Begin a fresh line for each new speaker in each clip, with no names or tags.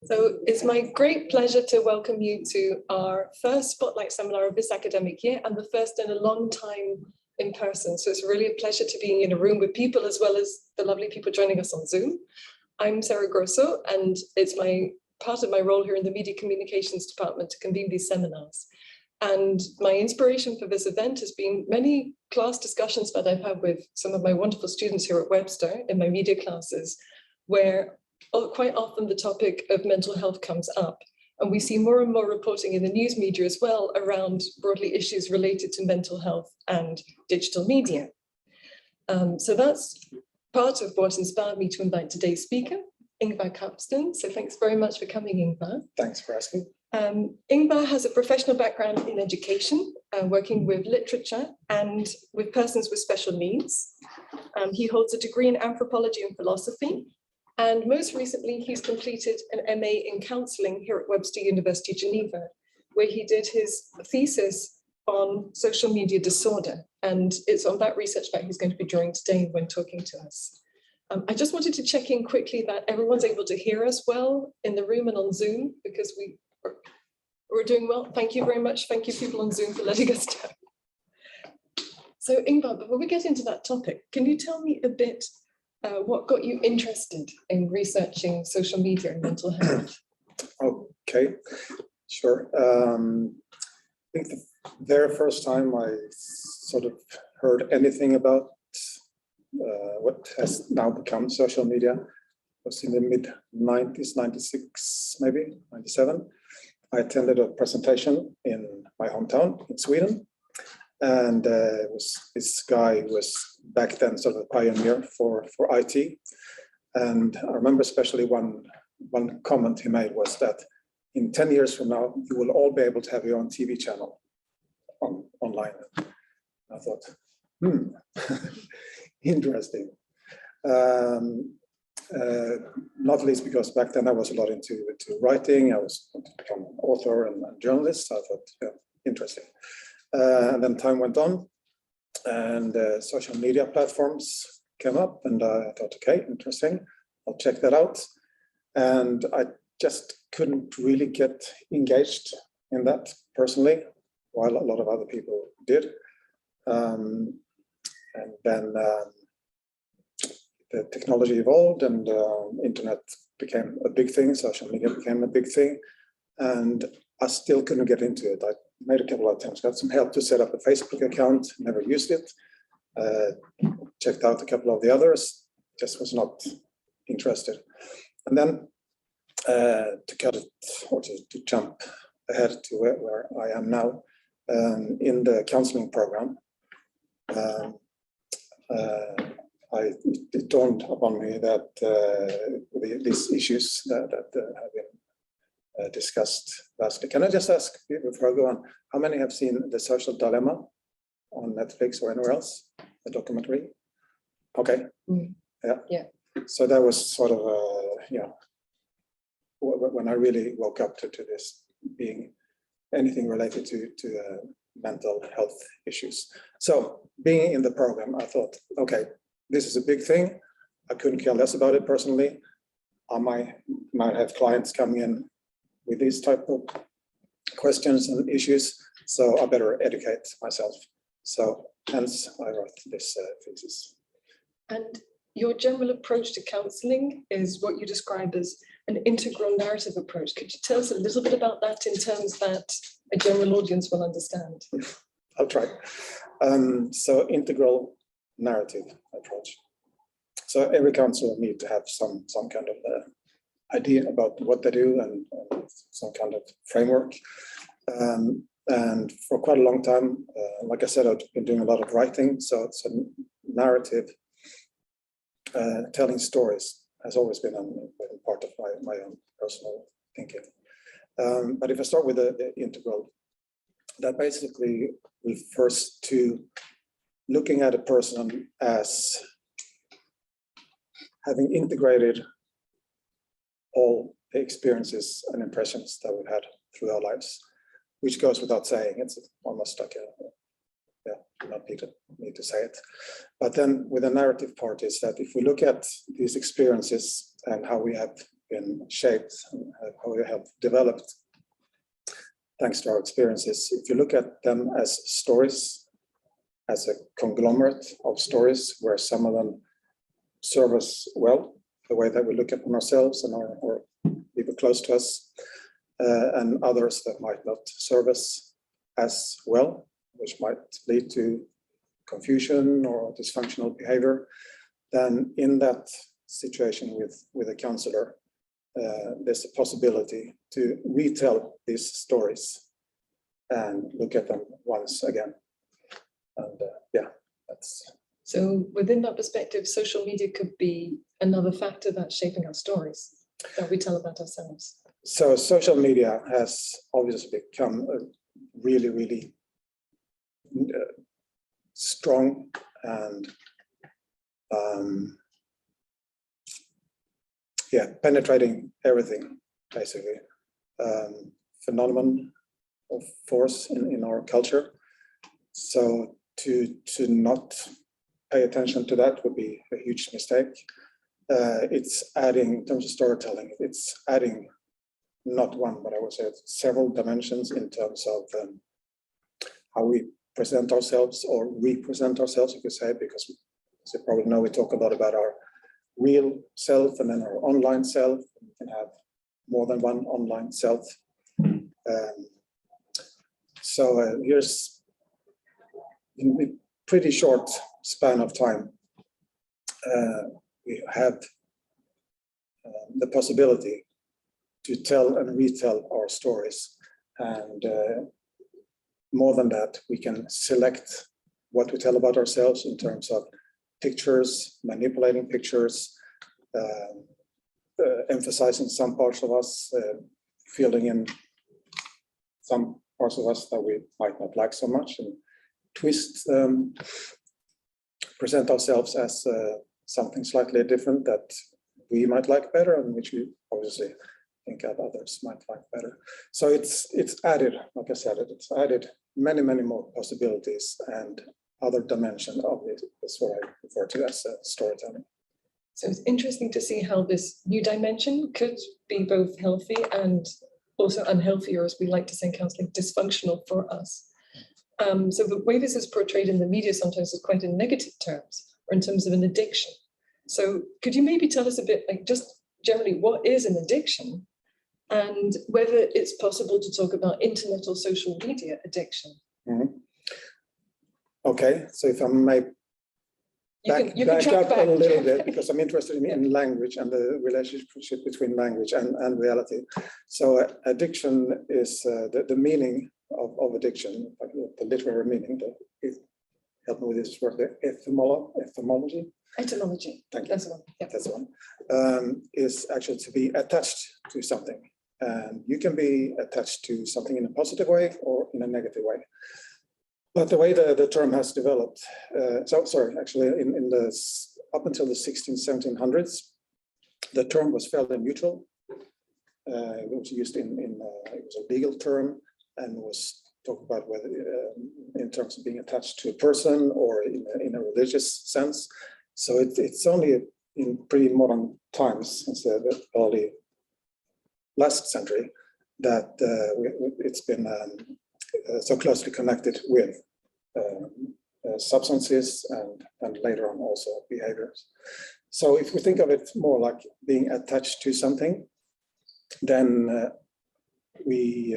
So it's my great pleasure to welcome you to our first Spotlight seminar of this academic year and the first in a long time in person. So it's really a pleasure to be in a room with people as well as the lovely people joining us on Zoom. I'm Grosso, and it's part of my role here in the Media Communications Department to convene these seminars. And my inspiration for this event has been many class discussions that I've had with some of my wonderful students here at Webster in my media classes, where quite often the topic of mental health comes up. And we see more and more reporting in the news media as well around broadly issues related to mental health and digital media. So that's part of what inspired me to invite today's speaker, Ingvar Kapsten. So thanks very much for coming, Ingvar.
Thanks for asking.
Ingvar has a professional background in education, working with literature and with persons with special needs. He holds a degree in anthropology and philosophy. And most recently, he's completed an MA in counseling here at Webster University, Geneva, where he did his thesis on social media disorder. And it's on that research that he's going to be drawing today when talking to us. I just wanted to check in quickly that everyone's able to hear us well in the room and on Zoom, because we're doing well. Thank you very much. Thank you, people on Zoom, for letting us know. So Ingvar, before we get into that topic, can you tell me a bit what got you interested in researching social media and mental health?
Okay, sure. I think the very first time I sort of heard anything about what has now become social media was in the mid-90s, 96, maybe 97. I attended a presentation in my hometown in Sweden. And it was this guy who was back then sort of a pioneer for IT. And I remember especially one comment he made was that in 10 years from now, you will all be able to have your own TV channel online. I thought, interesting. Not least because back then I was a lot into writing. I was going to become an author and journalist. So I thought, yeah, interesting. And then time went on, and social media platforms came up, and I thought, okay, interesting, I'll check that out. And I just couldn't really get engaged in that personally, while a lot of other people did. And then the technology evolved, and internet became a big thing, social media became a big thing, and I still couldn't get into it. I made a couple of attempts, got some help to set up a Facebook account, never used it. Checked out a couple of the others, just was not interested. And then to cut it, or to jump ahead to where I am now, in the counseling program, it dawned upon me that these issues that have been discussed lastly. Can I just ask, before I go on, how many have seen The Social Dilemma on Netflix or anywhere else, a documentary? Okay, yeah. So that was sort of, when I really woke up to this being anything related to mental health issues. So being in the program, I thought, okay, this is a big thing. I couldn't care less about it personally. I might have clients coming in with these type of questions and issues, so I better educate myself. So hence I wrote this thesis. And
your general approach to counselling is what you describe as an integral narrative approach. Could you tell us a little bit about that in terms that a general audience will understand?
I'll try. So integral narrative approach. So every counsellor needs to have some kind of idea about what they do and some kind of framework. And for quite a long time, like I said, I've been doing a lot of writing. So it's a narrative, telling stories has always been a part of my own personal thinking. But if I start with the integral, that basically refers to looking at a person as having integrated all the experiences and impressions that we've had through our lives, which goes without saying. It's almost like not need to say it. But then with the narrative part is that if we look at these experiences and how we have been shaped and how we have developed thanks to our experiences. If you look at them as stories, as a conglomerate of stories where some of them serve us well, the way that we look upon ourselves and our people close to us, and others that might not serve us as well, which might lead to confusion or dysfunctional behavior, then in that situation with a counselor, there's a possibility to retell these stories and look at them once again. And that's...
So within that perspective, social media could be another factor that's shaping our stories that we tell about ourselves.
So social media has obviously become a really, really strong and penetrating everything, basically. Phenomenon of force in our culture. So to not pay attention to that would be a huge mistake. It's adding, in terms of storytelling, it's adding not one, but I would say several dimensions in terms of how we present ourselves or represent ourselves, if you say, because as you probably know, we talk a lot about our real self and then our online self. We can have more than one online self. So here's in a pretty short span of time, we have the possibility to tell and retell our stories. And more than that, we can select what we tell about ourselves in terms of pictures, manipulating pictures, emphasizing some parts of us, filling in some parts of us that we might not like so much, and present ourselves as something slightly different that we might like better, and which we obviously think others might like better. So it's added, like I said, it's added many more possibilities and other dimension of it is what I refer to as storytelling.
So it's interesting to see how this new dimension could be both healthy and also unhealthy, or as we like to say in counseling, dysfunctional for us. So the way this is portrayed in the media sometimes is quite in negative terms, or in terms of an addiction. So could you maybe tell us a bit, like just generally, what is an addiction, and whether it's possible to talk about internet or social media addiction?
Mm-hmm. Okay, so if I may back up a little bit, because I'm interested in language and the relationship between language and reality. So addiction is the meaning of addiction, like the literary meaning. Help me with this word, the etymology.
Etymology.
Thank you.
That's the one. Yeah.
That's the one. Is actually to be attached to something, and you can be attached to something in a positive way or in a negative way. But the way the term has developed, actually in the up until the 1700s, the term was fairly neutral. It was used it was a legal term and was talked about whether in terms of being attached to a person or in a religious sense. So it's only in pretty modern times, since the early last century, that it's been so closely connected with substances and later on also behaviors. So if we think of it more like being attached to something, then we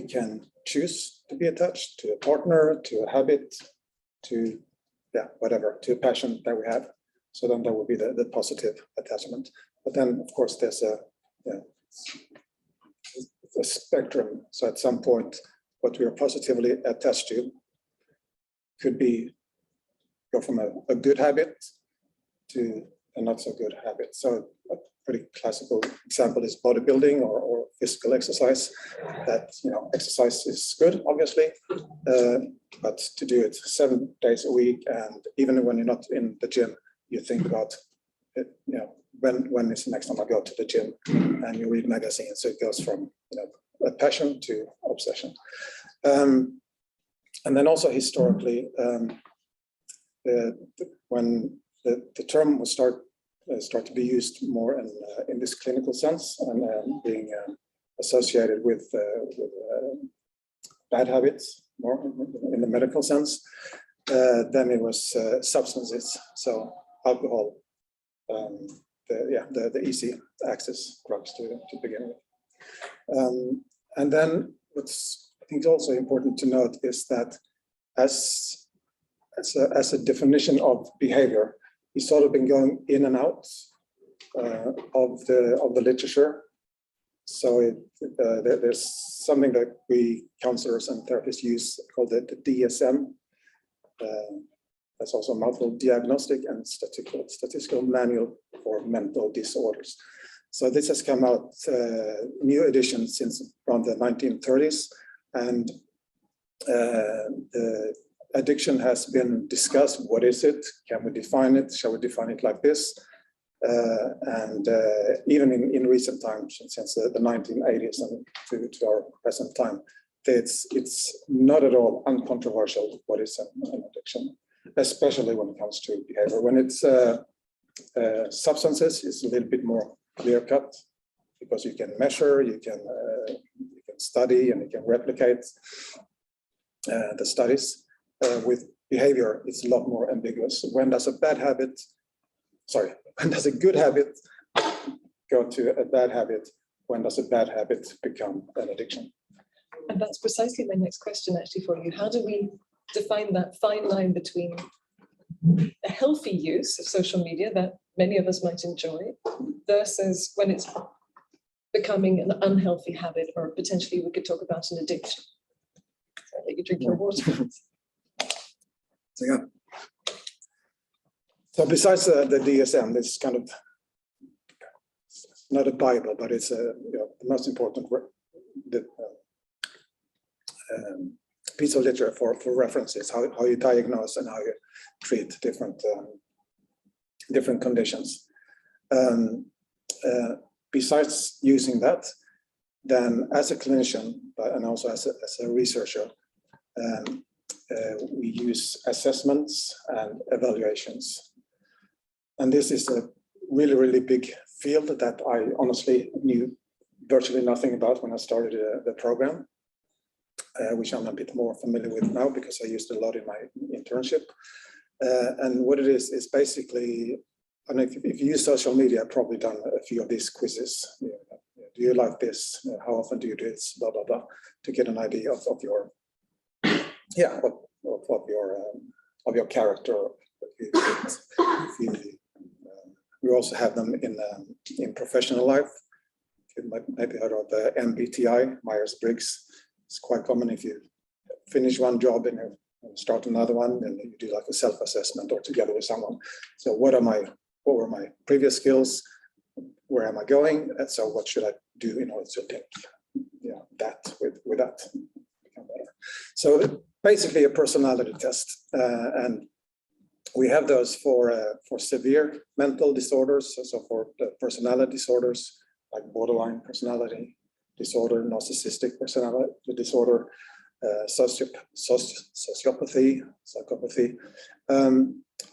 can choose to be attached to a partner, to a habit, to whatever, to a passion that we have. So then that would be the positive attachment. But then of course there's a spectrum. So at some point, what we are positively attached to could go from a good habit to a not so good habit. So a pretty classical example is bodybuilding or physical exercise. That exercise is good, obviously, but to do it 7 days a week, and even when you're not in the gym, you think about it, when is the next time I go to the gym, and you read magazines. So it goes from a passion to obsession. And then also historically, when the term was start to be used more in this clinical sense and being associated with bad habits, more in the medical sense, then it was substances, so alcohol, the easy access drugs to begin with. And then what's I think also important to note is that as a definition of behavior, it's sort of been going in and out of the literature. So there's something that we counselors and therapists use called the DSM. That's also a mouthful: Diagnostic and Statistical Manual for Mental Disorders. So this has come out, new edition since around the 1930s, and the addiction has been discussed. What is it? Can we define it? Shall we define it like this? And even in recent times, since the 1980s and to our present time, it's not at all uncontroversial what is an addiction, especially when it comes to behavior. When it's substances, it's a little bit more clear-cut because you can measure, you can study, and you can replicate the studies. With behavior, it's a lot more ambiguous. When does a good habit go to a bad habit? When does a bad habit become an addiction?
And that's precisely my next question actually for you. How do we define that fine line between a healthy use of social media that many of us might enjoy versus when it's becoming an unhealthy habit, or potentially we could talk about an addiction? I'll let you drink your water.
So, yeah. So besides the DSM, this kind of not a Bible, but it's the most important piece of literature for references, how you diagnose and how you treat different conditions. Besides using that, then as a clinician, and also as a researcher, we use assessments and evaluations. And this is a really, really big field that I honestly knew virtually nothing about when I started the program, which I'm a bit more familiar with now because I used it a lot in my internship. And what it is basically, I mean, if you use social media, I've probably done a few of these quizzes. Do you like this? How often do you do this? Blah, blah, blah, to get an idea of your, of your character. We also have them in professional life. You might maybe heard of the MBTI, Myers-Briggs. It's quite common if you finish one job and you start another one, and you do like a self-assessment or together with someone. So what were my previous skills? Where am I going? And so what should I do in order to take that with that become better? So basically a personality test, and we have those for severe mental disorders. So for the personality disorders like borderline personality disorder, narcissistic personality disorder, sociopathy, psychopathy,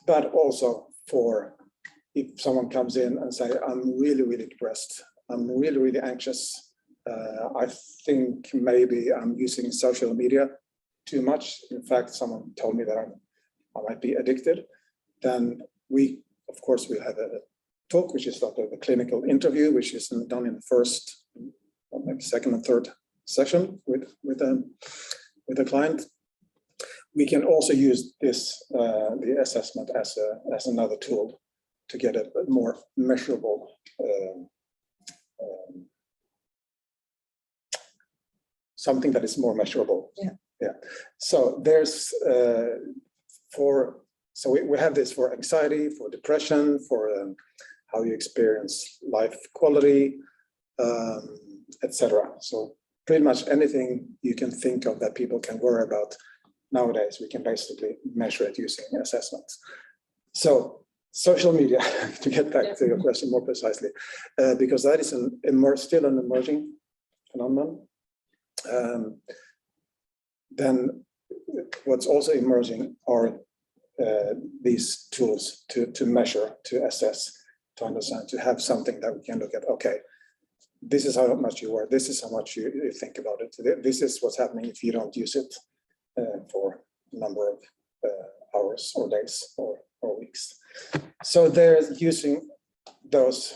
but also for if someone comes in and say, I'm really, really depressed, I'm really, really anxious, I think maybe I'm using social media too much. In fact, someone told me that I might be addicted. Then we, of course, we have a talk, which is like the clinical interview, which is done in the first, or maybe second and third session with a client. We can also use this the assessment as another tool to get a more measurable something that is more measurable. Yeah. So there's so we have this for anxiety, for depression, for how you experience life quality, etc. So pretty much anything you can think of that people can worry about nowadays, we can basically measure it using assessments. So social media, to get back to your question more precisely, because that is still an emerging phenomenon. Then what's also emerging are these tools to measure, to assess, to understand, to have something that we can look at. Okay, this is how much you work. This is how much you think about it. This is what's happening if you don't use it for a number of hours or days or weeks. So they're using those.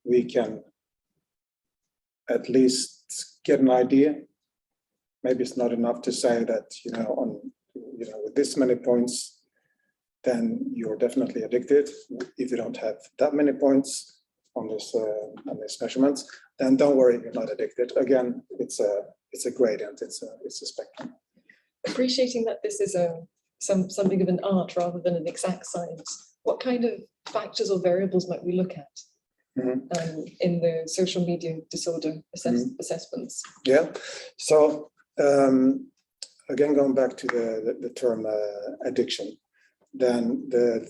We can at least get an idea. Maybe it's not enough to say that, with this many points, then you're definitely addicted. If you don't have that many points on this measurements, then don't worry, you're not addicted. Again, it's a gradient. It's a spectrum.
Appreciating that this is something of an art rather than an exact science. What kind of factors or variables might we look at in the social media disorder assessments?
Yeah. So again, going back to the term addiction, then the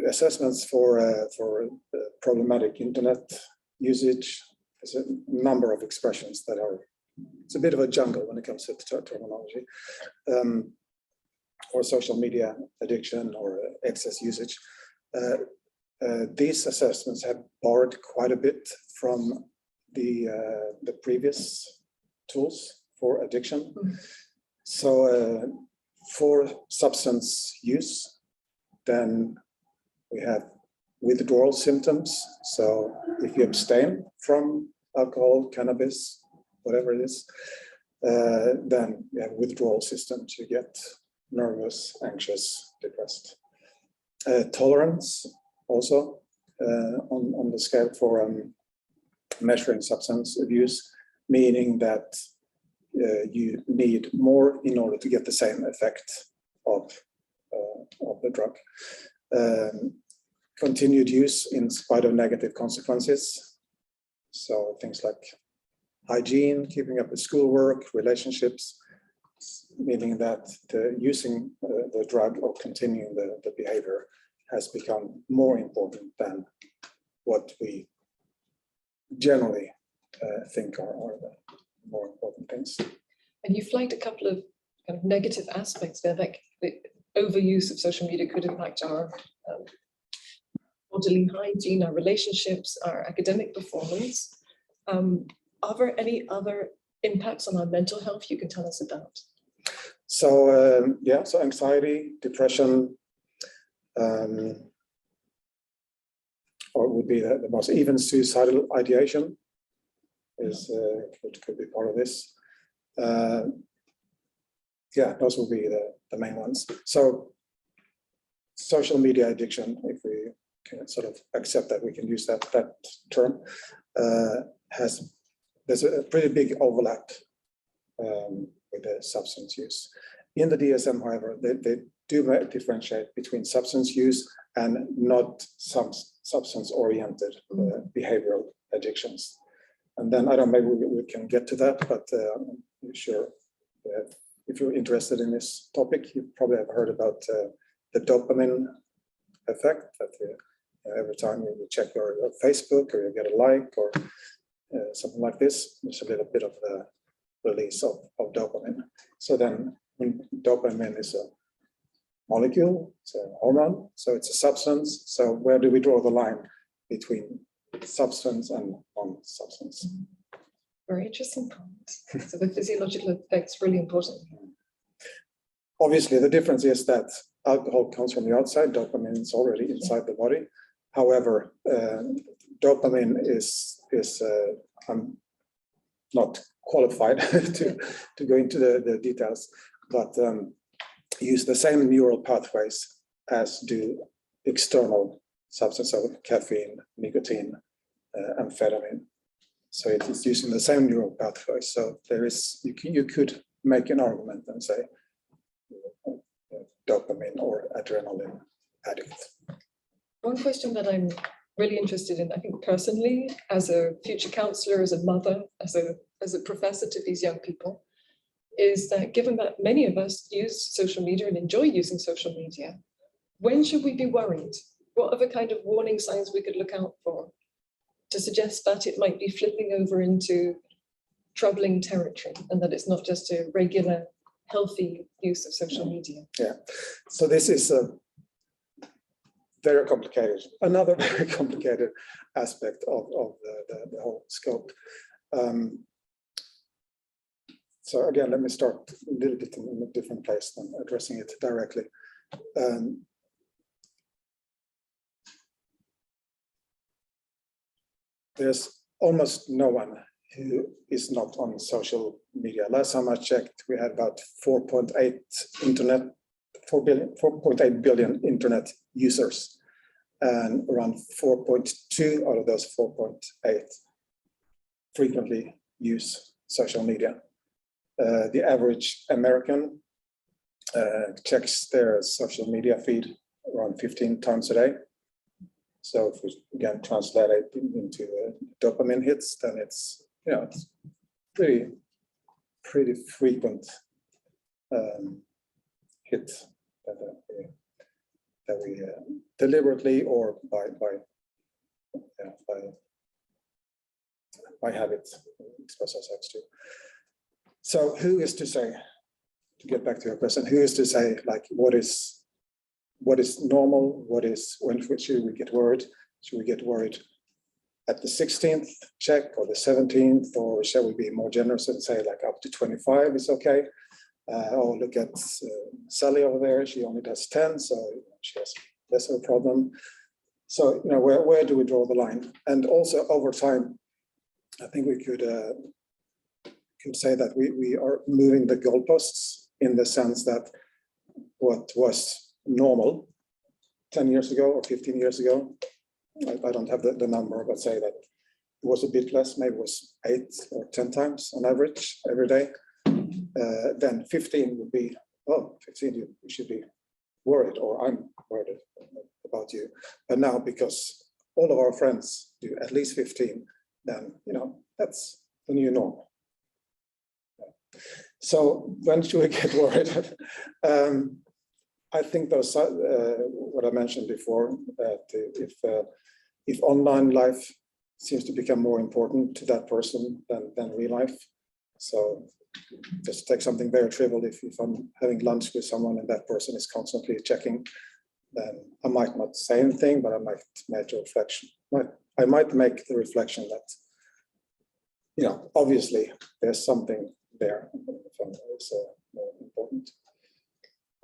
assessments for problematic internet usage, there's a number of expressions that are, it's a bit of a jungle when it comes to terminology, or social media addiction or excess usage. These assessments have borrowed quite a bit from the previous tools for addiction. So for substance use, then we have withdrawal symptoms. So if you abstain from alcohol, cannabis, whatever it is, then you have withdrawal systems. You get nervous, anxious, depressed. Tolerance also on the scale for measuring substance abuse, meaning that you need more in order to get the same effect of the drug. Continued use in spite of negative consequences. So things like hygiene, keeping up with schoolwork, relationships, meaning that using the drug or continuing the behavior has become more important than what we generally think are the more important things.
And you flagged a couple of kind of negative aspects there, like the overuse of social media could impact our bodily hygiene, our relationships, our academic performance. Are there any other impacts on our mental health you can tell us about?
So so anxiety, depression, or would be the most, even suicidal ideation is could be part of this. Those will be the main ones. So social media addiction, if we can sort of accept that we can use that term, there's a pretty big overlap with the substance use. In the DSM, however, they do differentiate between substance use and not some substance-oriented behavioral addictions. And then I don't know, maybe we can get to that, but I'm sure if you're interested in this topic, you probably have heard about the dopamine effect, that every time you check your Facebook or you get a like or something like this, there's a little bit of the release of dopamine. So then when dopamine is a molecule, it's a hormone, so it's a substance. So where do we draw the line between substance and non-substance?
Very interesting point. So the physiological effect's really important.
Obviously, the difference is that alcohol comes from the outside, dopamine is already inside the body. However, dopamine is I'm not qualified to go into the details, but use the same neural pathways as do external substances, so caffeine, nicotine, amphetamine. So it is using the same neural pathways. So there is, you could make an argument and say dopamine or adrenaline addict.
One question that I'm really interested in, I think personally, as a future counselor, as a mother, as a professor to these young people, is that given that many of us use social media and enjoy using social media, when should we be worried? What are the kind of warning signs we could look out for to suggest that it might be flipping over into troubling territory and that it's not just a regular, healthy use of social media?
Yeah, so this is very complicated. Another very complicated aspect of the whole scope. So again, let me start a little bit in a different place than addressing it directly. There's almost no one who is not on social media. Last time I checked, we had about 4.8 billion internet users, and around 4.2 out of those 4.8 frequently use social media. The average American checks their social media feed around 15 times a day. So if we again translate it into dopamine hits, then it's, you know, it's pretty frequent hit that we deliberately or by habit expose ourselves to. So who is to say, to get back to your question, who is to say, like, what is normal? When should we get worried? Should we get worried at the 16th check or the 17th, or shall we be more generous and say like up to 25 is okay? Oh, look at Sally over there, she only does 10, so she has less of a problem. So, you know, where do we draw the line? And also over time, I think we could say that we are moving the goalposts, in the sense that what was normal 10 years ago or 15 years ago, I don't have the number, but say that it was a bit less, maybe it was 8 or 10 times on average every day. Then 15 would be, oh, 15, you should be worried, or I'm worried about you. But now, because all of our friends do at least 15, then, you know, that's the new norm. So when should we get worried? I think those, what I mentioned before, if online life seems to become more important to that person than real life. So just take something very trivial. If I'm having lunch with someone and that person is constantly checking, then I might not say anything, but I might make a reflection. I might make the reflection that, you know, obviously there's something there that's more important.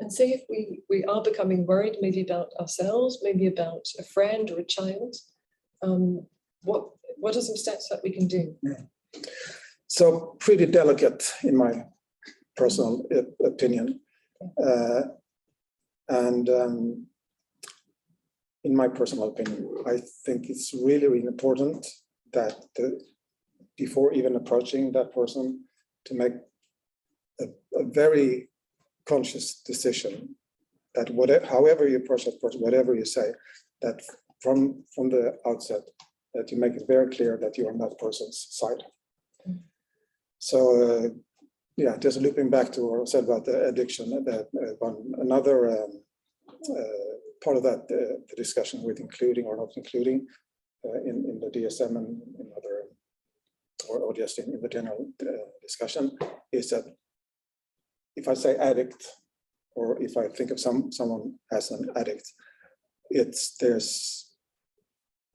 And say if we are becoming worried, maybe about ourselves, maybe about a friend or a child, what are some steps that we can do?
So pretty delicate, in my personal opinion. In my personal opinion, I think it's really, really important that before even approaching that person, to make a very conscious decision that however you approach that person, whatever you say, that from the outset, that you make it very clear that you're on that person's side. So yeah, just looping back to what I said about the addiction, that another part of that the discussion with including or not including in the DSM and in other, or just in the general discussion, is that if I say addict, or if I think of someone as an addict, there's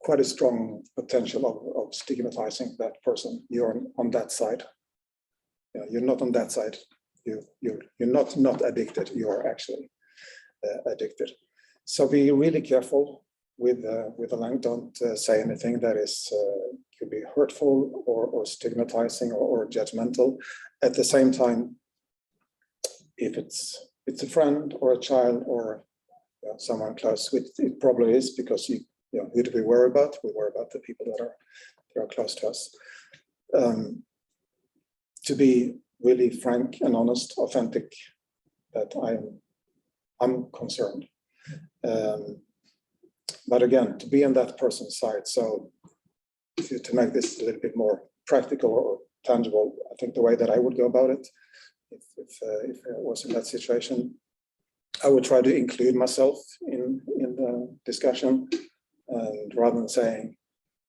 quite a strong potential of stigmatizing that person. You're on that side. You know, you're not on that side. You're not addicted. You are actually addicted. So be really careful with the language. Don't say anything that is could be hurtful or stigmatizing or judgmental. At the same time, if it's a friend or a child or someone close, which it probably is, because you know, who do we worry about? We worry about the people that are close to us. To be really frank and honest, authentic, that I'm concerned. But again, to be on that person's side. So to make this a little bit more practical or tangible, I think the way that I would go about it, if I was in that situation, I would try to include myself in the discussion, and rather than saying,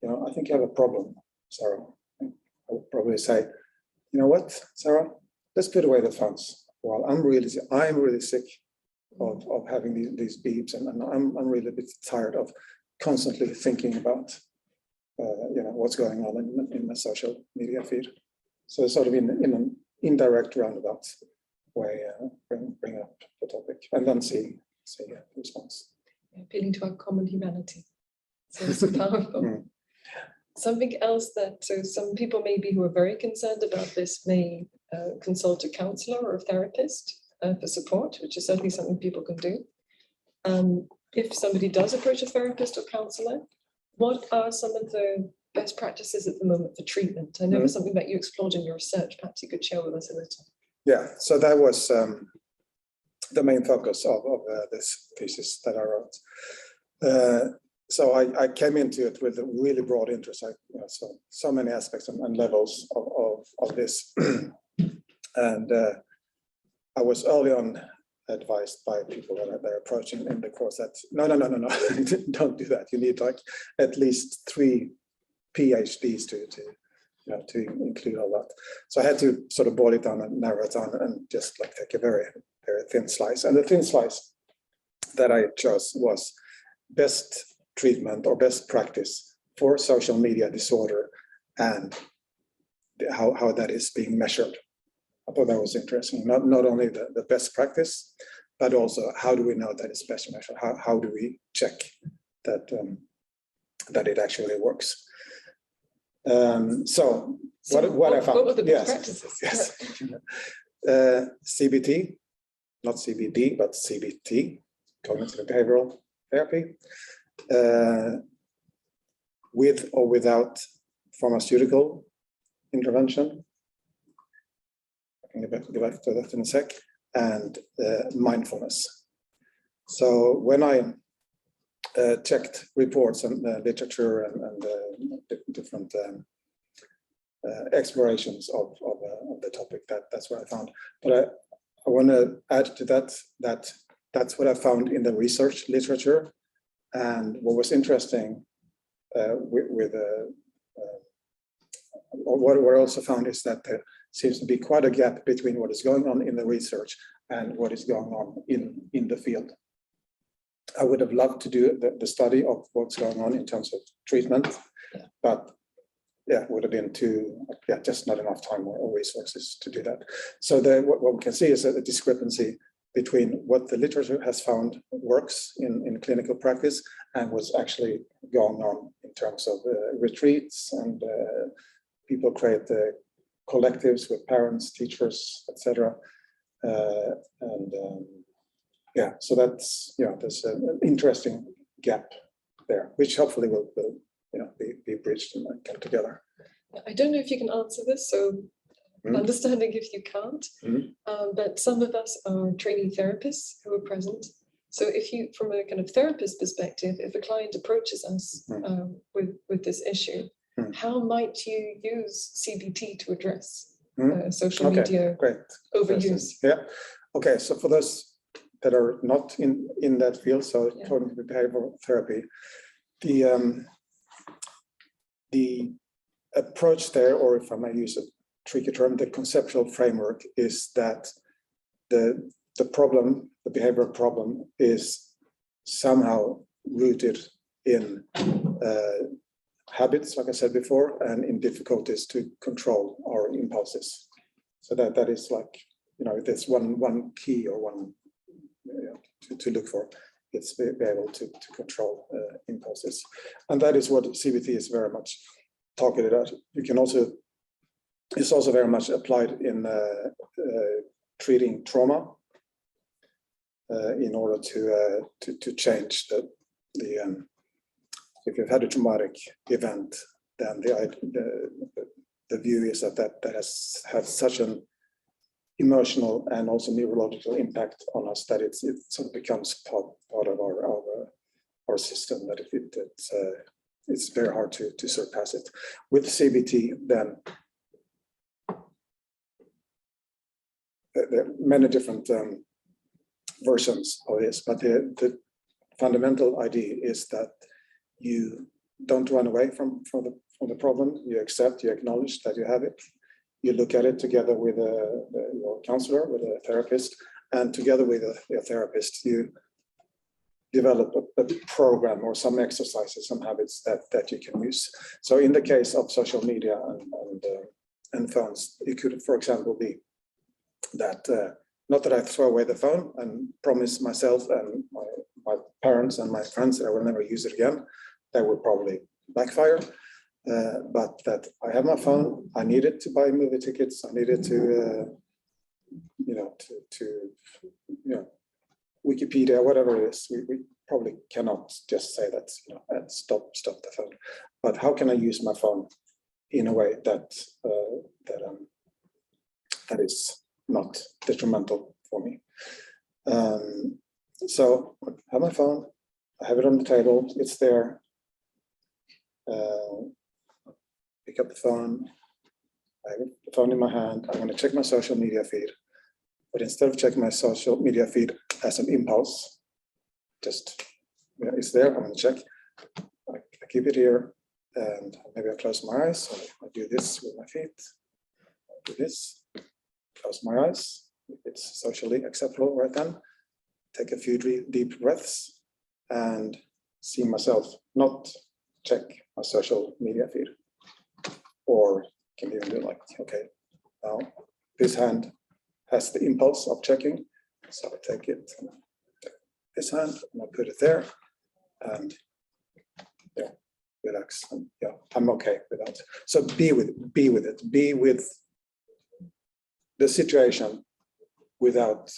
you know, I think you have a problem, Sarah, I would probably say, you know what, Sarah, let's put away the phones. Well, I'm really sick. of having these beeps, and I'm really a bit tired of constantly thinking about what's going on in the social media feed. So sort of in an indirect roundabout way, bring up the topic and then see the response.
Appealing to our common humanity. So it's powerful. Something else that, so some people maybe who are very concerned about this may consult a counselor or a therapist for support, which is certainly something people can do. If somebody does approach a therapist or counselor, what are some of the best practices at the moment for treatment? I know it's something that you explored in your research. Perhaps you could share with us a little.
Yeah, so that was the main focus of this thesis that I wrote. So I came into it with a really broad interest. So many aspects and levels of this, and I was early on advised by people that they're approaching in the course that no, don't do that. You need like at least 3 PhDs to include all that. So I had to sort of boil it down and narrow it down and just like take a very, very thin slice. And the thin slice that I chose was best treatment or best practice for social media disorder and how that is being measured. I thought that was interesting. Not only the best practice, but also how do we know that it's best measured? How do we check that that it actually works? So what I found.
What were the best practices?
Yes. CBT, not CBD, but CBT, cognitive behavioral therapy, with or without pharmaceutical intervention. I can get back to that in a sec. And mindfulness. So when I checked reports and literature and different explorations of the topic, that's what I found. But I want to add to that's what I found in the research literature. And what was interesting what I also found is that there seems to be quite a gap between what is going on in the research and what is going on in the field. I would have loved to do the study of what's going on in terms of treatment, but it would have been just not enough time or resources to do that. So what we can see is a discrepancy between what the literature has found works in clinical practice and what's actually going on in terms of retreats and people create collectives with parents, teachers, etc. So that's there's an interesting gap there, which hopefully will be bridged and come together.
I don't know if you can answer this, so understanding if you can't, but some of us are training therapists who are present. So if you, from a kind of therapist perspective, if a client approaches us with this issue, how might you use CBT to address social media overuse? Yeah.
Okay. So for those that are not in that field, so cognitive behavioral therapy, the approach there, or if I may use a tricky term, the conceptual framework is that the behavioral problem is somehow rooted in habits, like I said before, and in difficulties to control our impulses. So that is like, there's one key or one to look for. It's be able to control impulses, and that is what CBT is very much targeted at. It's also very much applied in treating trauma in order to change the if you've had a traumatic event, then the view is that has had such an emotional and also neurological impact on us that it sort of becomes part of our system, that it's very hard to surpass it. With CBT, then there are many different versions of this, but the fundamental idea is that you don't run away from the problem. You accept, you acknowledge that you have it. You look at it together with your counselor, with a therapist, and together with a therapist, you develop a program or some exercises, some habits that you can use. So in the case of social media and phones, it could, for example, be that not that I throw away the phone and promise myself and my parents and my friends that I will never use it again. That would probably backfire. But that I have my phone, I need it to buy movie tickets, I need it to, Wikipedia, whatever it is. We probably cannot just say that, stop the phone. But how can I use my phone in a way that is not detrimental for me? So I have my phone, I have it on the table, it's there. Pick up the phone, I have the phone in my hand, I want to check my social media feed. But instead of checking my social media feed as an impulse, just, it's there, I'm going to check. I keep it here, and maybe I close my eyes, or I do this with my feet. I do this, close my eyes, if it's socially acceptable right then. Take a few deep breaths and see myself not check my social media feed. Or can even do like, okay, now this hand has the impulse of checking. So I take it, this hand, and I put it there, and relax. And I'm okay with that. So be with it, be with the situation without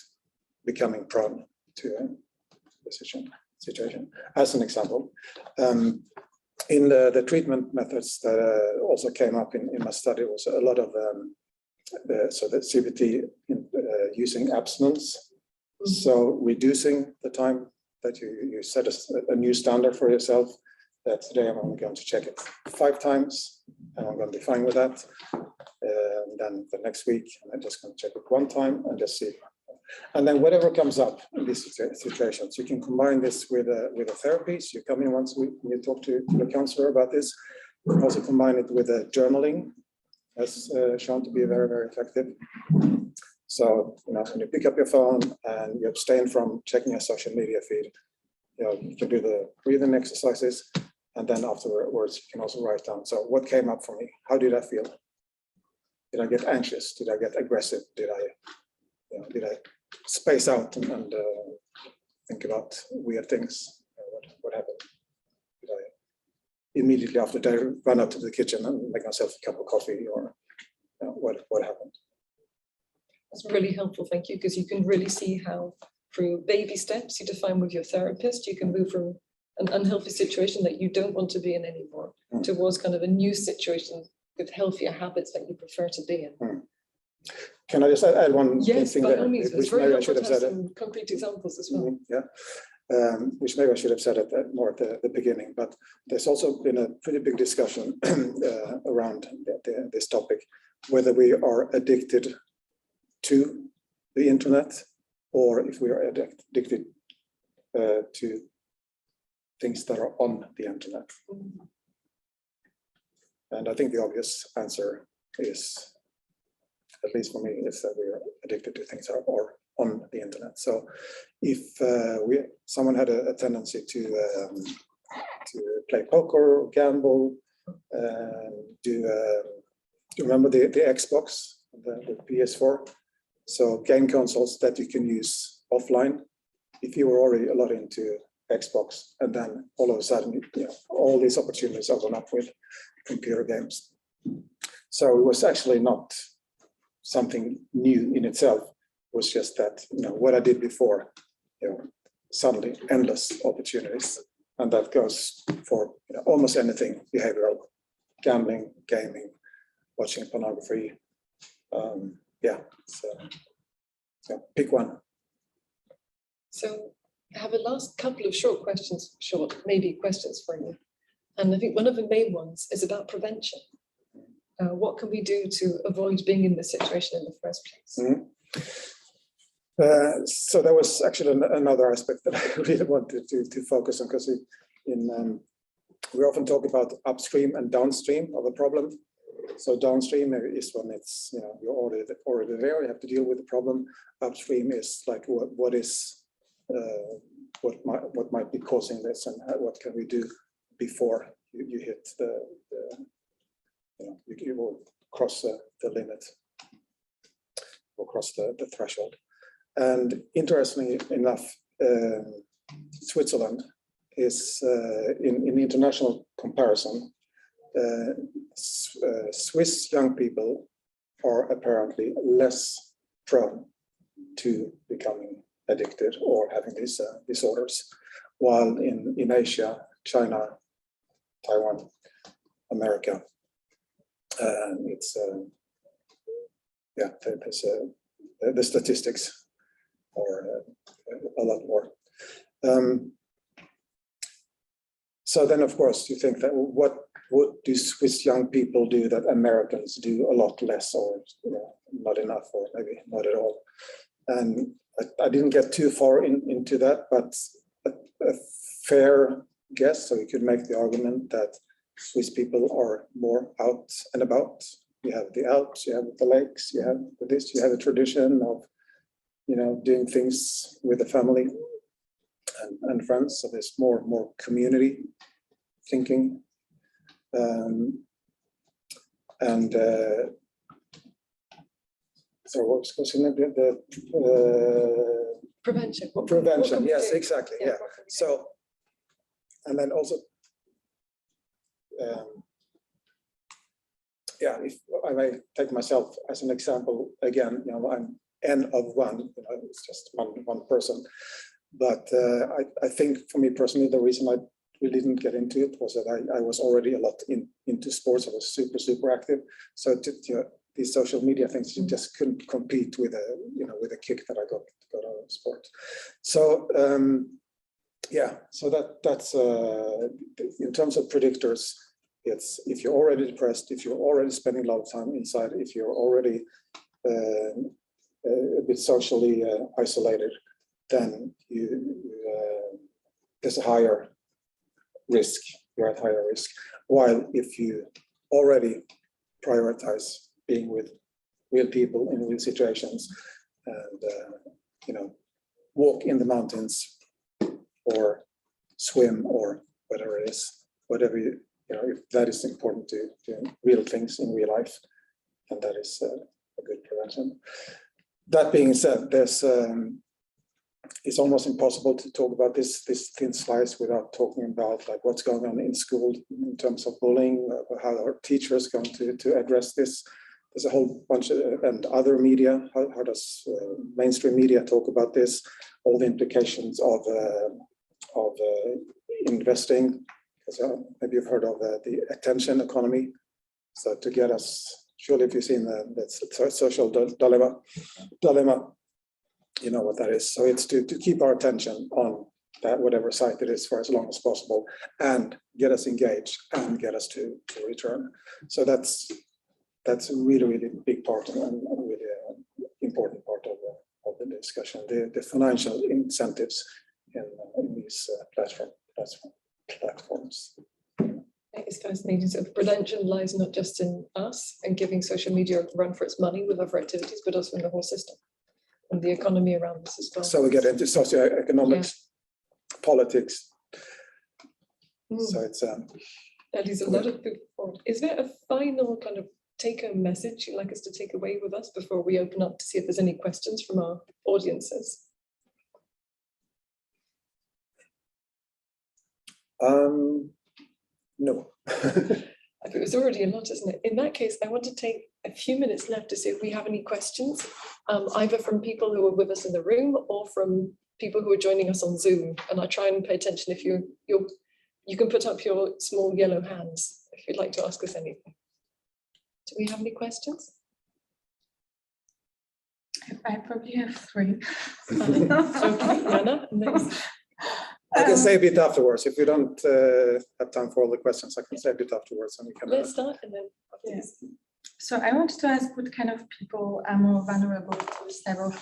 becoming prone to the situation. As an example, in the treatment methods that also came up in my study was a lot of the CBT using abstinence. So reducing the time that you set a new standard for yourself, that today I'm only going to check it 5 times and I'm going to be fine with that. And then the next week I'm just going to check it 1 time and just see. And then whatever comes up in these situations, you can combine this with a therapy. So you come in once a week and you talk to the counselor about this. You can also combine it with a journaling, as shown to be very, very effective. So, when you pick up your phone and you abstain from checking your social media feed, you can do the breathing exercises, and then afterwards you can also write down. So what came up for me? How did I feel? Did I get anxious? Did I get aggressive? Did I space out and think about weird things? What happened? Did I immediately after that run out to the kitchen and make myself a cup of coffee, or what happened?
That's really helpful, thank you, because you can really see how through baby steps you define with your therapist, you can move from an unhealthy situation that you don't want to be in anymore towards kind of a new situation with healthier habits that you prefer to be in.
Can I just add one
yes,
thing
by
there?
all means,
Which maybe I should have said
some concrete examples as well.
Which maybe I should have said it more at the beginning, but there's also been a pretty big discussion around this topic, whether we are addicted to the internet or if we are addicted to things that are on the internet. And I think the obvious answer is, at least for me, is that we are addicted to things that are on the internet. So if someone had a tendency to play poker or gamble, do you remember the Xbox, the PS4? So game consoles that you can use offline. If you were already a lot into Xbox, and then all of a sudden, all these opportunities open up with computer games. So it was actually not something new in itself. It was just that, what I did before, suddenly endless opportunities. And that goes for almost anything behavioral: gambling, gaming, watching pornography. So pick one.
So I have a last couple of short questions for you. And I think one of the main ones is about prevention. What can we do to avoid being in this situation in the first place?
So that was actually another aspect that I really wanted to focus on, because we often talk about upstream and downstream of a problem. So downstream is when it's, you're already there, you have to deal with the problem. Upstream is like what might be causing this, and what can we do before you hit you will cross the limit or cross the threshold. And interestingly enough, Switzerland is in international comparison, Swiss young people are apparently less prone to becoming addicted or having these disorders, while in Asia, China, Taiwan, America, it's the statistics are a lot more. So then, of course, you think that what do Swiss young people do that Americans do a lot less, or not enough, or maybe not at all? And I didn't get too far into that, but a fair guess, so you could make the argument that Swiss people are more out and about. You have the Alps, you have the lakes, you have this, you have a tradition of doing things with the family and friends. So there's more community thinking, so what was considered the
prevention.
Prevention, yes, exactly, yeah. So, and then also, if I may take myself as an example again, I'm N of one, it's just one person. But I think for me personally, the reason I really didn't get into it was that I was already a lot into sports. I was super active. So these social media things, you just couldn't compete with a kick that I got out of sport. So so that's in terms of predictors. It's if you're already depressed, if you're already spending a lot of time inside, if you're already a bit socially isolated, then there's a higher risk. You're at higher risk. While if you already prioritize being with real people in real situations, and walk in the mountains or swim or whatever it is, whatever if that is important to real things in real life, and that is a good prevention. That being said, there's it's almost impossible to talk about this thin slice without talking about like what's going on in school in terms of bullying, how our teachers going to address this. There's a whole bunch of and other media. How does mainstream media talk about this? All the implications of investing. Maybe you've heard of the attention economy. So to get us, surely if you've seen that social dilemma, you know what that is. So it's to keep our attention on that, whatever site it is, for as long as possible, and get us engaged and get us to return. So that's a really big part and a really important part of the discussion. The financial incentives in these platforms.
It's fascinating. So prevention lies not just in us and giving social media a run for its money with other activities, but also in the whole system and the economy around us as well.
So we get into socioeconomics, politics. So it's
that is a lot of food for thought. Is there a final kind of take-home message you'd like us to take away with us before we open up to see if there's any questions from our audiences?
No.
It was already a lot, isn't it? In that case, I want to take a few minutes left to see if we have any questions, either from people who are with us in the room or from people who are joining us on Zoom. And I try and pay attention if you can put up your small yellow hands if you'd like to ask us anything. Do we have any questions?
I probably have three.
Okay, Anna, next.
I can say a bit afterwards. If we don't have time for all the questions, I can say a bit afterwards, and we can.
Let's start and then.
Yes. So I wanted to ask what kind of people are more vulnerable to this type of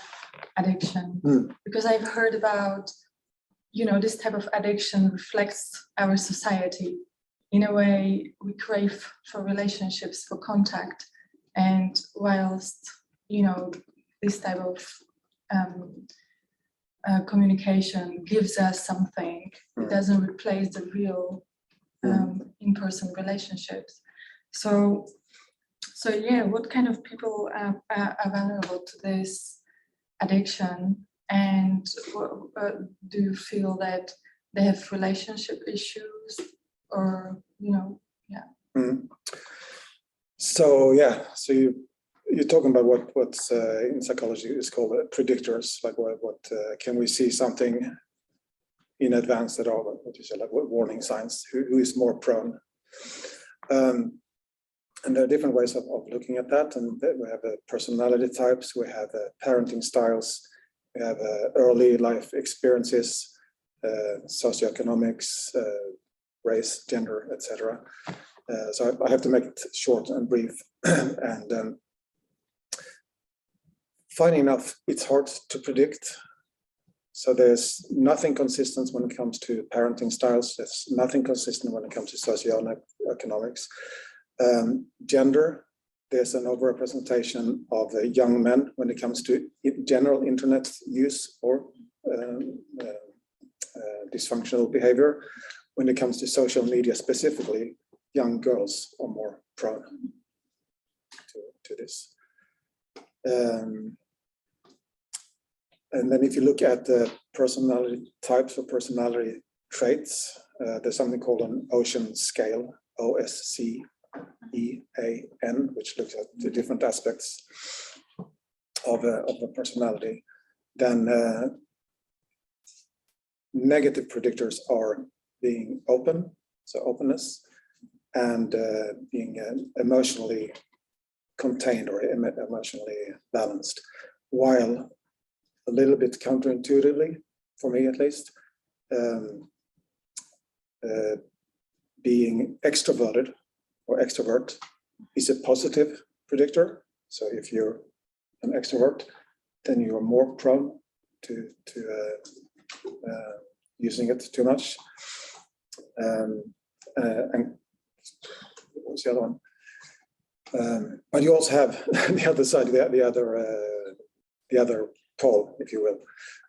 addiction, because I've heard about, this type of addiction reflects our society in a way, we crave for relationships, for contact, and whilst, you know, this type of communication gives us something, it doesn't replace the real in-person relationships. So yeah, what kind of people are vulnerable to this addiction, and do you feel that they have relationship issues, or, you know,
So yeah, so you're talking about what's in psychology is called predictors, like what can we see something in advance that are what you say, like what warning signs, who is more prone. And there are different ways of looking at that, and we have personality types, we have parenting styles, we have early life experiences, socioeconomics, race, gender, etc. So I have to make it short and brief. And funny enough, it's hard to predict. So there's nothing consistent when it comes to parenting styles. There's nothing consistent when it comes to socioeconomics. Gender, there's an overrepresentation of young men when it comes to general internet use or dysfunctional behavior. When it comes to social media specifically, young girls are more prone to this. And then if you look at the personality types or personality traits, there's something called an Ocean scale, OSCEAN, which looks at the different aspects of a personality. Then negative predictors are being open, so openness, and being emotionally contained or emotionally balanced, while a little bit counterintuitively, for me at least, being extroverted or extrovert is a positive predictor. So if you're an extrovert, then you are more prone to using it too much. And what's the other one? But you also have the other side, the other pole, if you will,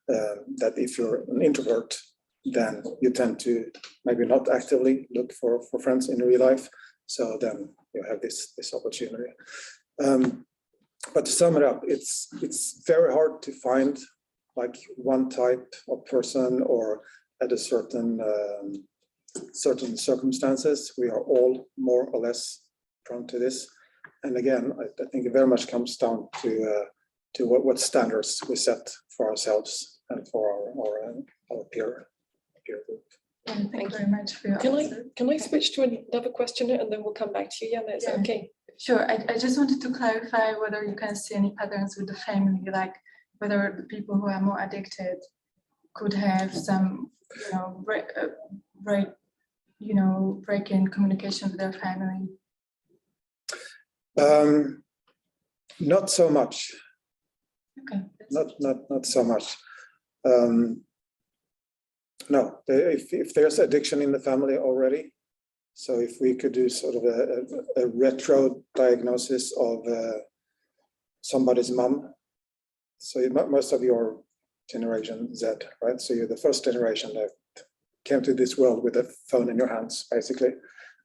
that if you're an introvert, then you tend to maybe not actively look for friends in real life. So then you have this opportunity. But to sum it up, it's very hard to find like one type of person or at a certain circumstances. We are all more or less prone to this. And again, I think it very much comes down to what standards we set for ourselves and for our peer group.
Thank you very much for your answer.
Can I switch to another question and then we'll come back to you, Jana? Is that okay?
Sure. I just wanted to clarify whether you can see any patterns with the family, like whether the people who are more addicted could have some, break in communication with their family.
Not so much.
Okay.
Not so much. No, if there's addiction in the family already, so if we could do sort of a retro diagnosis of somebody's mom, so most of your generation Z, right? So you're the first generation that came to this world with a phone in your hands, basically.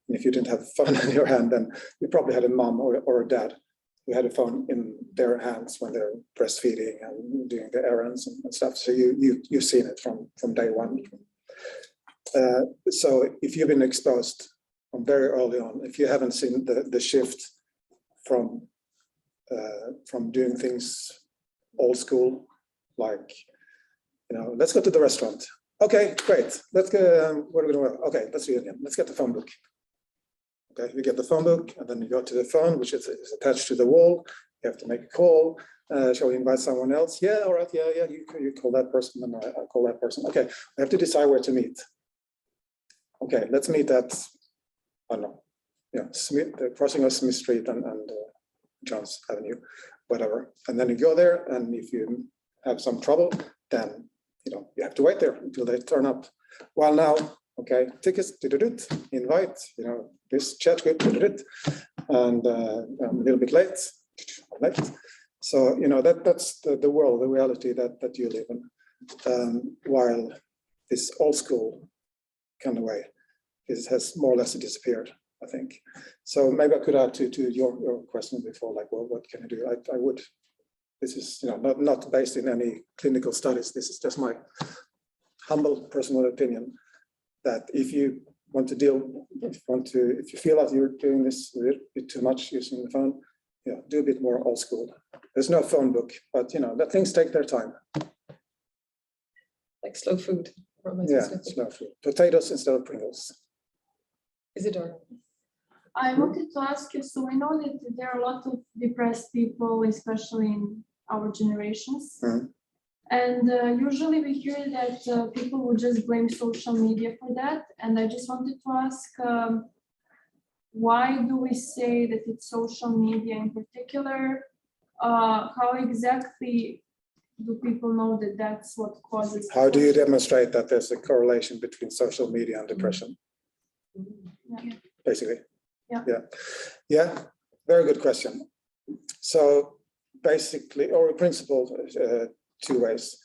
And if you didn't have a phone in your hand, then you probably had a mom or a dad who had a phone in their hands when they're breastfeeding and doing the errands and stuff. So you've seen it from day one. So if you've been exposed from very early on, if you haven't seen the shift from doing things old school, like, let's go to the restaurant. Okay, great. Let's go. What are we going to do? Okay, let's do it again. Let's get the phone book. Okay, you get the phone book, and then you go to the phone, which is attached to the wall. You have to make a call. Shall we invite someone else? Yeah, all right. Yeah. You call that person, and I call that person. Okay, we have to decide where to meet. Okay, let's meet at, I don't know, the crossing of Smith Street and Johns Avenue, whatever. And then you go there, and if you have some trouble, then you have to wait there until they turn up. While now, okay, tickets, invite, this chat group, and I'm a little bit late. So, that's the world, the reality that you live in, while this old school kind of way has more or less disappeared, I think. So maybe I could add to your question before, like, well, what can I do? I would, this is not based in any clinical studies. This is just my humble personal opinion, that if you want to if you feel like you're doing this a bit too much using the phone, do a bit more old school. There's no phone book, but that things take their time.
Like slow food.
Yeah, slow food. Potatoes instead of Pringles.
Isidore.
I wanted to ask you, so I know that there are a lot of depressed people, especially in our generations. And usually we hear that people will just blame social media for that. And I just wanted to ask, why do we say that it's social media in particular? How exactly do people know that that's what causes?
How do you demonstrate that there's a correlation between social media and depression?
Yeah.
Basically.
Yeah.
Very good question. So basically, or in principle, two ways.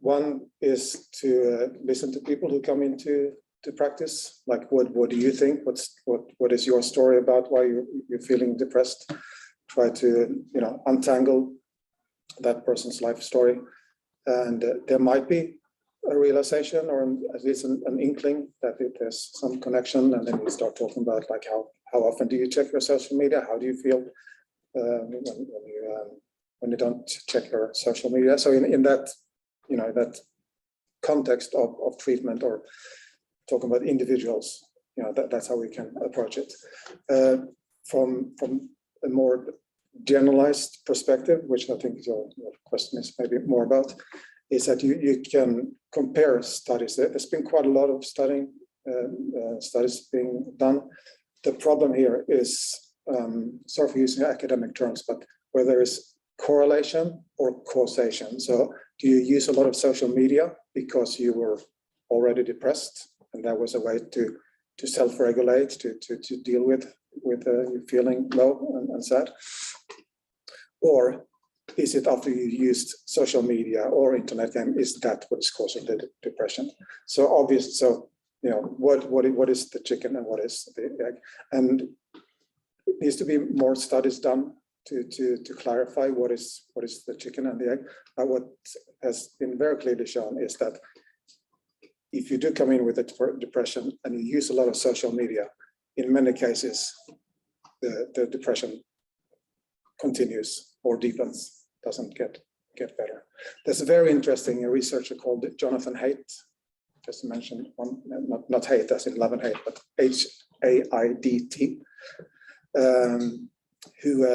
One is to listen to people who come into practice. Like, what do you think? What is your story about why you're feeling depressed? Try to untangle that person's life story, and there might be a realization, or at least an inkling that there's some connection, and then we start talking about, like, how often do you check your social media? How do you feel when you don't check your social media? So in that that context of treatment, or talking about individuals, that's how we can approach it. From a more generalized perspective, which I think your question is maybe more about, is that you can compare studies. There's been quite a lot of studies being done. The problem here is, sorry for using academic terms, but where there is correlation or causation. So do you use a lot of social media because you were already depressed, and that was a way to self-regulate, to deal with you feeling low and sad? Or is it after you used social media or internet game, is that what is causing the depression? So obvious. So what is the chicken and what is the egg? And it needs to be more studies done to clarify what is the chicken and the egg. But what has been very clearly shown is that if you do come in with a depression and you use a lot of social media, in many cases the depression continues or deepens, doesn't get better. There's a very interesting researcher called Jonathan Haidt, just to mention one, not hate as in love and hate, but H-A-I-D-T, who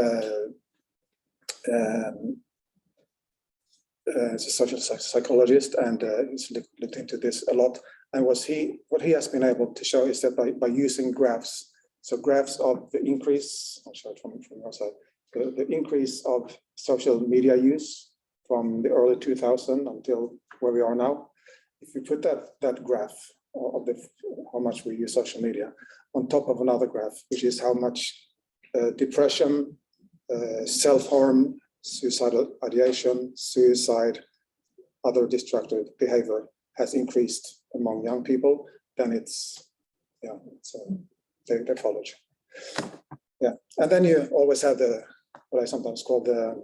is a social psychologist, and he's looked into this a lot. And what he has been able to show is that by using graphs, so graphs of the increase, I'll show it from your side, the increase of social media use from the early 2000s until where we are now. If you put that graph of how much we use social media on top of another graph, which is how much depression, self-harm, suicidal ideation, suicide, other destructive behavior has increased among young people, then they follow. Yeah, and then you always have what I sometimes call the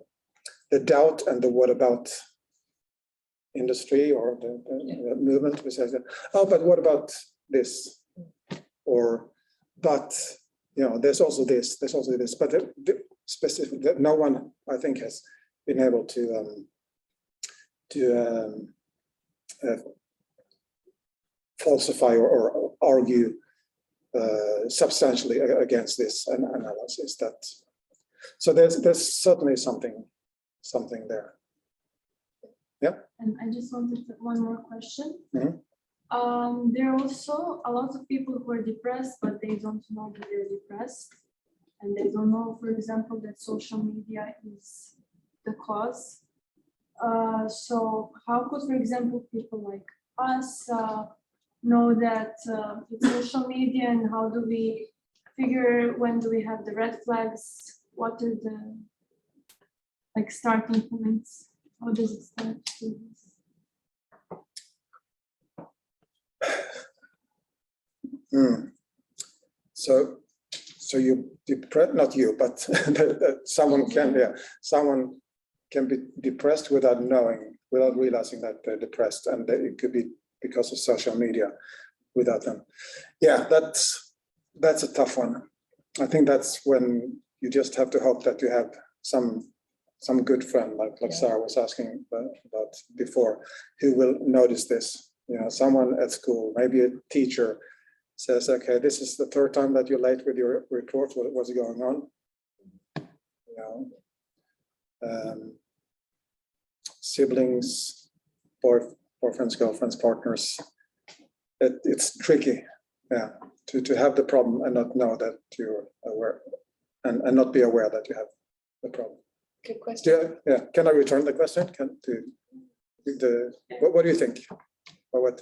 doubt and the what about industry, or the movement, which says, oh, but what about this? Or, but there's also this, but the specific that no one, I think, has been able to falsify or argue substantially against this analysis. So there's certainly something there. Yeah.
And I just wanted one more question.
Mm-hmm.
There are also a lot of people who are depressed, but they don't know that they're depressed. And they don't know, for example, that social media is the cause. So how could, for example, people like us know that it's social media, and how do we figure when do we have the red flags? What are the like starting points? How does it start?
So you depressed, not you, but someone can be depressed without knowing, without realizing that they're depressed, and that it could be because of social media without them. Yeah, that's a tough one. I think that's when you just have to hope that you have some good friend, like Sarah was asking about before, who will notice this. You know, someone at school, maybe a teacher, says, okay, this is the third time that you're late with your report. What's going on? You know, siblings, boyfriends, girlfriends, partners. It's tricky, yeah, to have the problem and not know that you're aware, and not be aware that you have the problem.
Good question.
Yeah. Can I return the question? What do you think? Or what?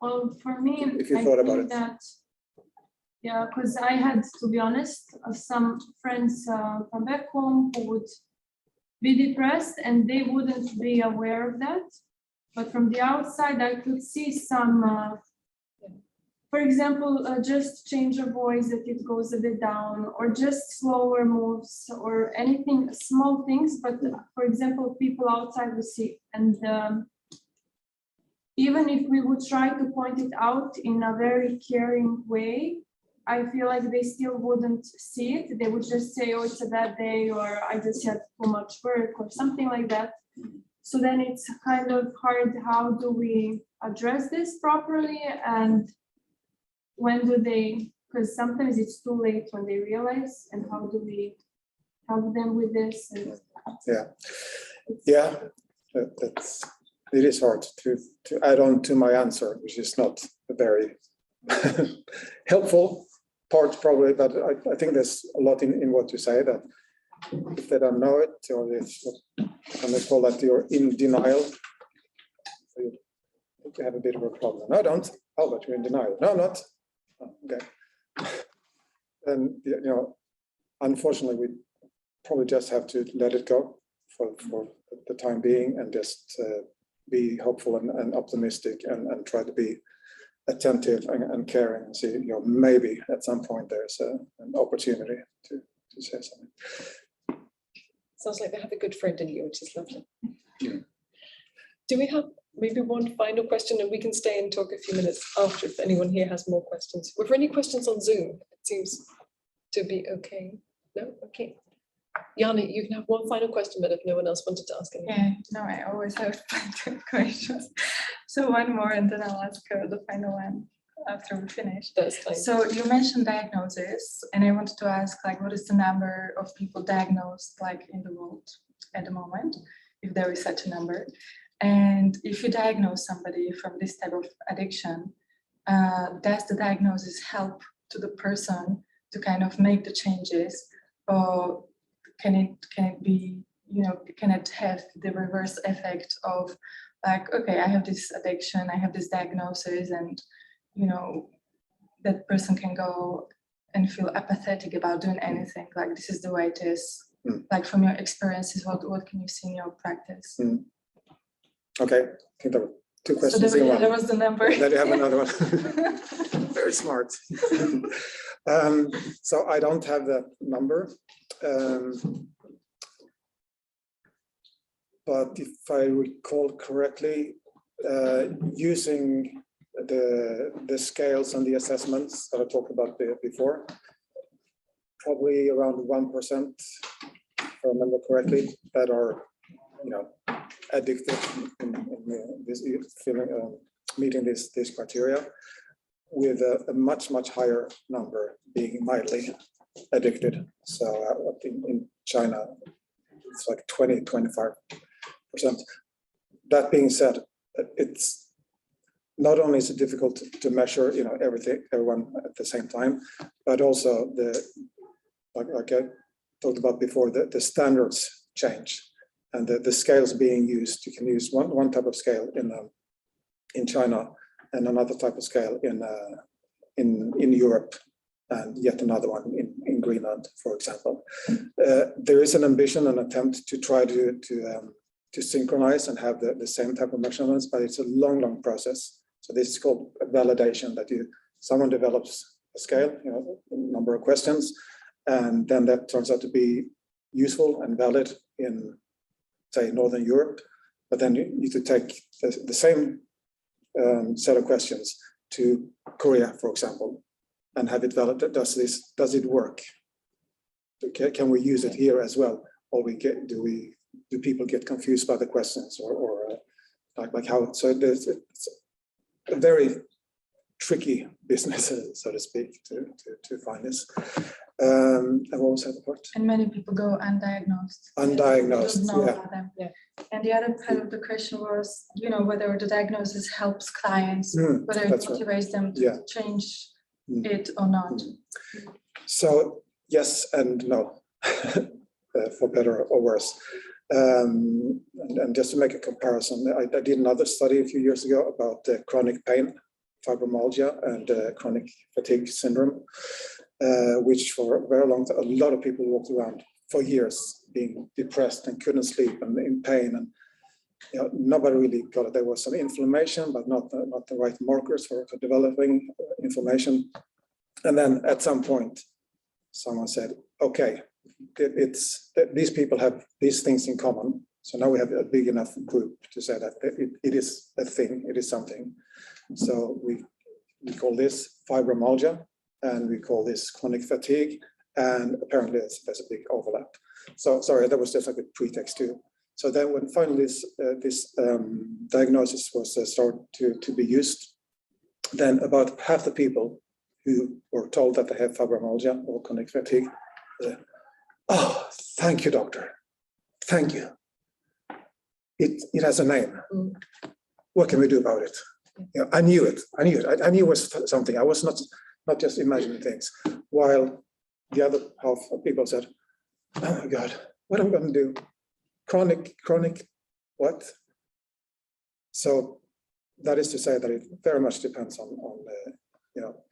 Well, for me,
if you thought about it.
Yeah, because I had, to be honest, some friends from back home who would be depressed and they wouldn't be aware of that. But from the outside, I could see some, for example, just change of voice that it goes a bit down, or just slower moves, or anything, small things. But for example, people outside will see, and even if we would try to point it out in a very caring way, I feel like they still wouldn't see it. They would just say, oh, it's a bad day, or I just had too much work, or something like that. So then it's kind of hard. How do we address this properly? And when do they, because sometimes it's too late when they realize, and how do we help them with this? And
it is hard to add on to my answer, which is not a very helpful part probably, but I think there's a lot in what you say, that if they don't know it, or if they call that you're in denial, so you have a bit of a problem. No, don't. Oh, but you're in denial. No, I'm not. Oh, okay. And you know, unfortunately, we probably just have to let it go for the time being, and just be hopeful and optimistic, and try to be attentive and caring, and see, you know, maybe at some point there's an opportunity to say something.
Sounds like they have a good friend in you, which is lovely.
Yeah.
Do we have maybe one final question, and we can stay and talk a few minutes after if anyone here has more questions? Were there any questions on Zoom? It seems to be okay. No? Okay. Yanni, you can have one final question, but if no one else wanted to ask anything.
Yeah, no, I always have plenty of questions. So one more, and then I'll ask the final one after we finish.
That's fine.
So you mentioned diagnosis, and I wanted to ask, like, what is the number of people diagnosed, like, in the world at the moment, if there is such a number? And if you diagnose somebody from this type of addiction, does the diagnosis help to the person to kind of make the changes, or can it be, you know, can it have the reverse effect of, like, okay, I have this addiction, I have this diagnosis, and, you know, that person can go and feel apathetic about doing anything, like, this is the way it is. Like, from your experiences, what can you see in your practice?
Okay, I think there were two questions.
So there was the number.
Then you have another one. Very smart. So I don't have that number. But if I recall correctly, using the scales and the assessments that I talked about before, probably around 1%, if I remember correctly, that are, you know, addicted in this feeling, meeting this criteria, with a much higher number being mildly addicted. So in China, it's like 20-25%. That being said, it's not only is it difficult to measure, you know, everyone at the same time, but also like I talked about before, the standards change, and the scales being used. You can use one type of scale in China and another type of scale in Europe, and yet another one in Greenland, for example. There is an ambition, an attempt to try to synchronize and have the same type of measurements, but it's a long process. So this is called validation, that someone develops a scale, a number of questions, and then that turns out to be useful and valid in, say, Northern Europe. But then you need to take the same set of questions to Korea, for example, and have it valid. Does it work? Can we use it here as well? Or do people get confused by the questions, or like how? So it's a very tricky business, so to speak, to find this. And what was that part?
And many people go undiagnosed.
Undiagnosed,
Don't know
yeah.
about them. Yeah. And the other part of the question was, whether the diagnosis helps clients, whether it motivates them to change it or not.
So yes and no, for better or worse. And just to make a comparison, I did another study a few years ago about chronic pain, fibromyalgia, and chronic fatigue syndrome, which for a very long time, a lot of people walked around for years being depressed and couldn't sleep and in pain, and nobody really got it. There was some inflammation, but not the right markers for developing inflammation. And then at some point, someone said, okay, these people have these things in common. So now we have a big enough group to say that it is a thing, it is something. So we call this fibromyalgia, and we call this chronic fatigue, and apparently there's a big overlap. So sorry, that was just like a pretext too. So then when finally this diagnosis was started to be used, then about half the people who were told that they have fibromyalgia or chronic fatigue, oh, thank you, doctor. Thank you. It has a name. What can we do about it? I knew it. I knew it was something. I was not just imagining things. While the other half of people said, oh my God, what am I going to do? Chronic, what? So that is to say that it very much depends on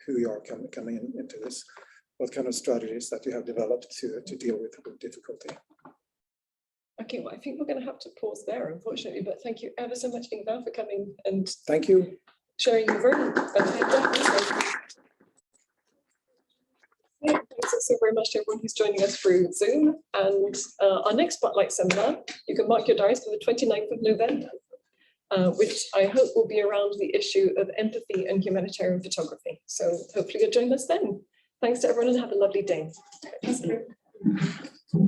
who you are coming into this, what kind of strategies that you have developed to deal with difficulty.
Okay, well, I think we're going to have to pause there, unfortunately, but thank you ever so much, Ingvar, for coming and
thank you.
Sharing your version. Thanks so very much to everyone who's joining us through Zoom. And our next Spotlight seminar, you can mark your diaries for the 29th of November, which I hope will be around the issue of empathy and humanitarian photography. So hopefully you'll join us then. Thanks to everyone and have a lovely day.